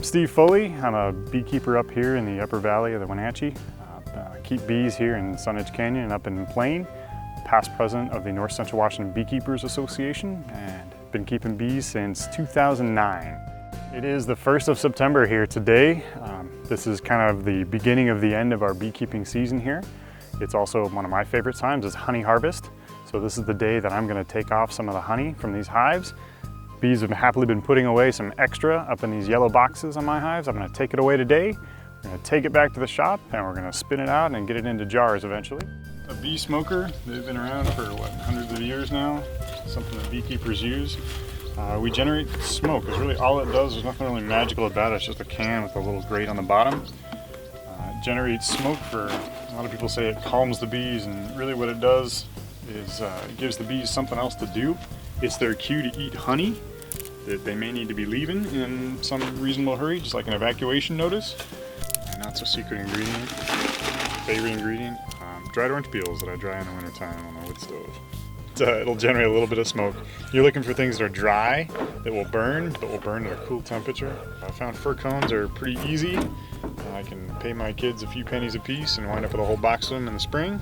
Steve Foley. I'm a beekeeper up here in the upper valley of the Wenatchee. Keep bees here in Sun-Edge Canyon and up in Plain. Past president of the North Central Washington Beekeepers Association and been keeping bees since 2009. It is the 1st of September here today. This is kind of the beginning of the end of our beekeeping season here. It's also one of my favorite times is honey harvest. So this is the day that I'm going to take off some of the honey from these hives. Bees have happily been putting away some extra up in these yellow boxes on my hives. I'm going to take it away today. We're going to take it back to the shop and we're going to spin it out and get it into jars eventually. A bee smoker, they've been around for what, hundreds of years now. Something that beekeepers use. We generate smoke. It's really all it does. There's nothing really magical about it. It's just a can with a little grate on the bottom. It generates smoke for, a lot of people say it calms the bees, and really what it does is it gives the bees something else to do. It's their cue to eat honey that they may need to be leaving in some reasonable hurry, just like an evacuation notice. And that's a secret ingredient, favorite ingredient. Dried orange peels that I dry in the wintertime on my wood stove. It'll generate a little bit of smoke. You're looking for things that are dry, that will burn, but will burn at a cool temperature. I found fir cones are pretty easy. I can pay my kids a few pennies a piece and wind up with a whole box of them in the spring.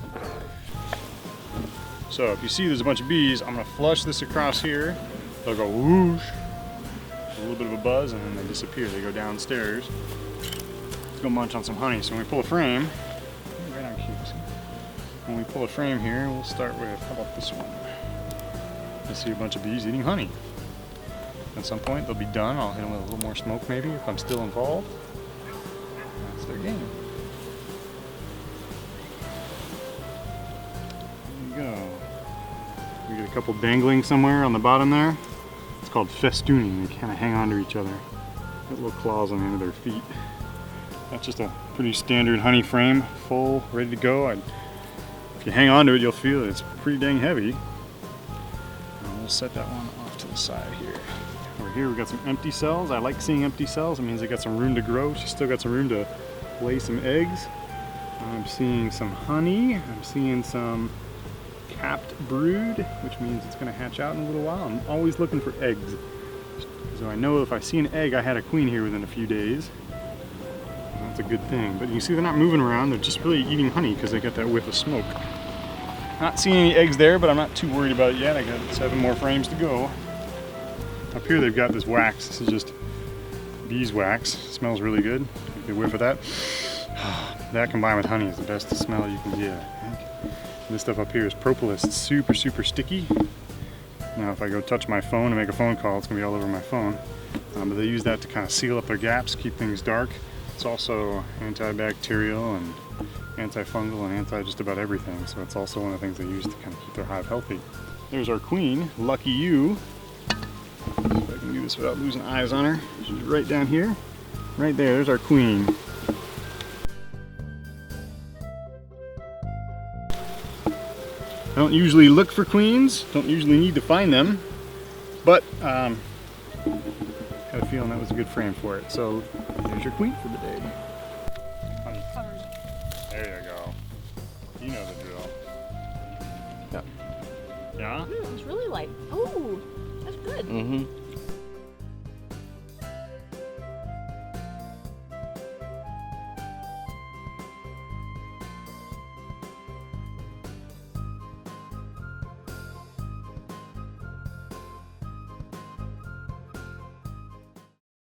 So if you see there's a bunch of bees, I'm gonna flush this across here. They'll go whoosh, a little bit of a buzz, and then they disappear. They go downstairs to go munch on some honey. So when we pull a frame, right on cue. When we pull a frame here, we'll start with, how about this one? You'll see a bunch of bees eating honey. At some point they'll be done. I'll hit them with a little more smoke maybe if I'm still involved. That's their game. There you go. We get a couple dangling somewhere on the bottom there. It's called festooning. They kind of hang on to each other. Got little claws on the end of their feet. That's just a pretty standard honey frame, full, ready to go. If you hang on to it, you'll feel it's pretty dang heavy. And we'll set that one off to the side here. Over here we got some empty cells. I like seeing empty cells. It means they got some room to grow. She's still got some room to lay some eggs. I'm seeing some honey. I'm seeing some capped brood, which means it's going to hatch out in a little while. I'm always looking for eggs. So I know if I see an egg, I had a queen here within a few days. That's a good thing. But you see they're not moving around. They're just really eating honey because they got that whiff of smoke. Not seeing any eggs there, but I'm not too worried about it yet. I got 7 more frames to go. Up here they've got this wax. This is just beeswax. It smells really good. Get a whiff of that. That combined with honey is the best smell you can get. This stuff up here is propolis. It's super, super sticky. Now if I go touch my phone and make a phone call, it's going to be all over my phone. But they use that to kind of seal up their gaps, keep things dark. It's also antibacterial and antifungal and anti just about everything. So it's also one of the things they use to kind of keep their hive healthy. There's our queen, lucky you. See if I can do this without losing eyes on her. She's right down here. Right there, there's our queen. I don't usually look for queens, don't usually need to find them, but had a feeling that was a good frame for it. So there's your queen for the day. Honey. There you go. You know the drill. Yeah? It's really light. Oh, that's good. Mm-hmm.